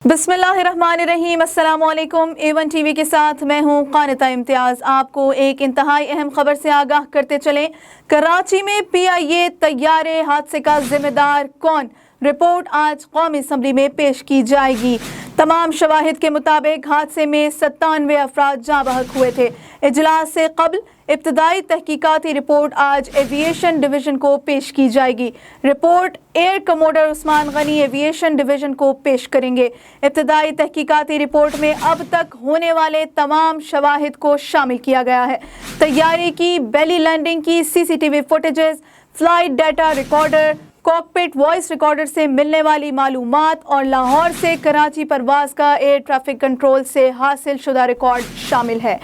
बिस्मिल्लाहिर्रहमानिर्रहीम, अस्सलाम वालेकुम। A1 टीवी के साथ मैं हूं कानिता इम्तियाज। आपको एक इंतहाई अहम खबर से आगाह करते चलें। कराची में PIA तैयारे हादसे का जिम्मेदार कौन? रिपोर्ट आज कौमी असम्बली में पेश की जाएगी। तमाम शवाहिद के मुताबिक हादसे में 97 अफराद जाँ बहक हुए थे। इजलास से कबल इब्तदाई तहकीकाती रिपोर्ट आज एविएशन डिवीज़न को पेश की जाएगी। Report air commodore Usman Ghani aviation division को पेश करेंगे। इब्तदाई तहकीकाती रिपोर्ट में अब तक होने वाले तमाम शवाहिद को शामिल किया गया है। तैयारी की बेली लैंडिंग की CCTV footages, flight data recorder, cockpit voice recorder से मिलने वाली मालूमात और लाहौर से कराची परवाज का एयर ट्रैफिक कंट्रोल से हासिल शुदा रिकॉर्ड शामिल है।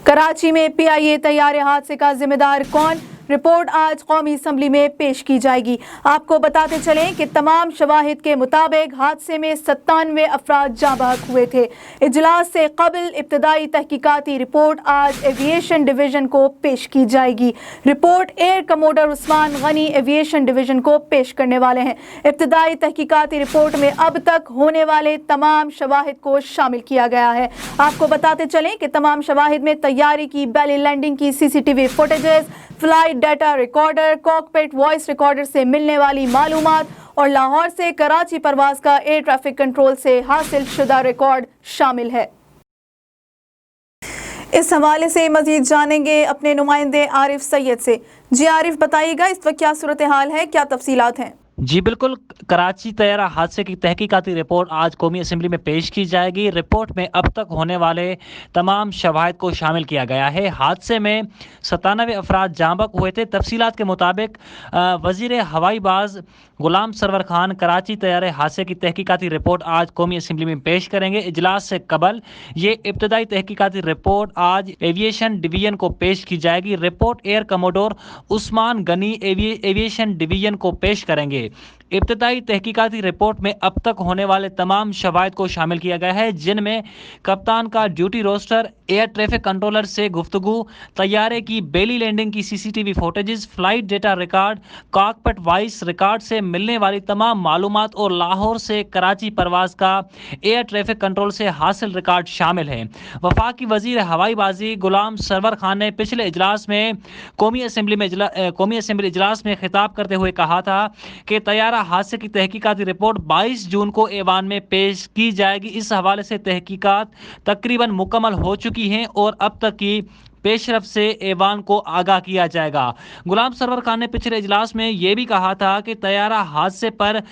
कराची में PIA तैयारे हादसे का जिम्मेदार कौन? रिपोर्ट आज कौमी असम्बली में पेश की जाएगी। आपको बताते चलें कि तमाम शवाहिद के मुताबिक हादसे में 97 अफराद जाँ बहक हुए थे। इजलास से कबल इब्तदाई तहकीकाती रिपोर्ट आज एविएशन डिवीज़न को पेश की जाएगी। Report air commodore Usman Ghani aviation division को पेश करने वाले हैं। इब्तदाई तहकीकाती रिपोर्ट में अब तक होने वाले तमाम शवाहिद को शामिल किया गया है। आपको बताते चलें कि तमाम शवाहिद में तैयारी की बेली लैंडिंग की CCTV footages, flight data recorder, cockpit voice recorder से मिलने वाली मालूमात और लाहौर से कराची परवाज का एयर ट्रैफिक कंट्रोल से हासिल शुदा रिकॉर्ड शामिल है। इस हवाले से मजीद जानेंगे अपने नुमाइंदे आरिफ सैयद से। जी आरिफ, बताइएगा इस वक्त क्या सूरत हाल है, क्या तफसीलात हैं? जी बिल्कुल, कराची तैयारा हादसे की तहकीकाती रिपोर्ट आज कौमी असम्बली में पेश की जाएगी। रिपोर्ट में अब तक होने वाले तमाम शवाहिद को शामिल किया गया है। हादसे में 97 अफराद जाँ बहक हुए थे। तफसीलात के मुताबिक वज़ीर हवाई बाज गुलाम सरवर खान कराची तैयारे हादसे की तहकीकाती रिपोर्ट आज कौमी असम्बली में पेश करेंगे। इजलास से कबल ये इब्तदाई तहकीकाती रिपोर्ट आज एविएशन डिवीज़न को पेश की जाएगी। Report air commodore Usman Ghani aviation division को पेश करेंगे। इब्तदाई तहकीकाती रिपोर्ट में अब तक होने वाले तमाम शवाहिद को शामिल किया गया है, जिनमें कप्तान का duty roster, air traffic controller से गुफ्तगू, तैयारे की बेली लैंडिंग की CCTV footages, flight data record, cockpit voice record से मिलने वाली तमाम मालूमात और लाहौर से कराची परवाज का एयर ट्रैफिक कंट्रोल से हासिल रिकॉर्ड शामिल हैं। वफाकी वजीर हवाई बाजी गुलाम सरवर खान ने पिछले इजलास में कौमी असम्बली इजलास में खिताब करते हुए कहा था कि तैयारा हादसे की तहकीकाती रिपोर्ट 22 जून को ऐवान में पेश की जाएगी। इस हवाले से तहकीकात तकरीबन मुकम्मल हो चुकी हैं और अब तक की पेशरफ से ऐवान को आगाह किया जाएगा। गुलाम सरवर खान ने पिछले इजलास में यह भी कहा था कि तैयारा हादसे पर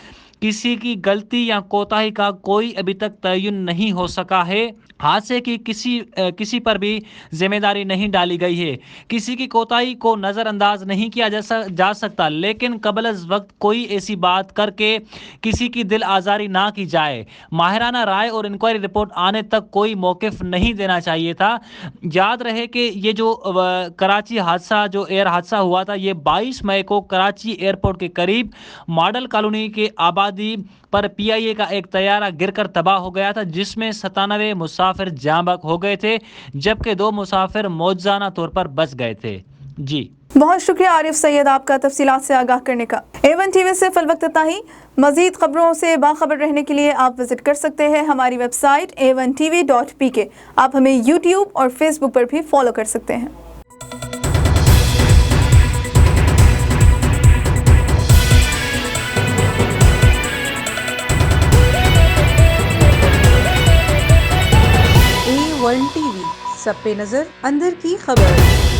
किसी की गलती या कोताही का कोई अभी तक तयन नहीं हो सका है। हादसे की किसी पर भी जिम्मेदारी नहीं डाली गई है। किसी की कोताही को नज़रअंदाज नहीं किया जा सकता, लेकिन कबल अज़ वक्त कोई ऐसी बात करके किसी की दिल आज़ारी ना की जाए। माहिराना राय और इंक्वायरी रिपोर्ट आने तक कोई मौक़िफ़ नहीं देना चाहिए था। याद रहे कि ये जो कराची हादसा, जो एयर हादसा हुआ था, ये 22 मई को कराची एयरपोर्ट के करीब मॉडल कॉलोनी के आबादी पर PIA का एक तैयारा गिरकर तबाह हो गया था, जिसमें 97 मुसाफिर जाँ बहक हो गए थे, जबकि 2 मुसाफिर मौजूदा तौर पर बच गए थे। जी बहुत शुक्रिया आरिफ सैयद आपका तफसीलात से आगाह करने का। A1 टीवी से फिल वक्त इतना ही। मजीद खबरों से बाखबर रहने के लिए आप विजिट कर सकते हैं हमारी वेबसाइट a1tv.pk। आप हमें YouTube और Facebook पर भी फॉलो कर सकते हैं। A1 टीवी, सब पे नजर, अंदर की खबर।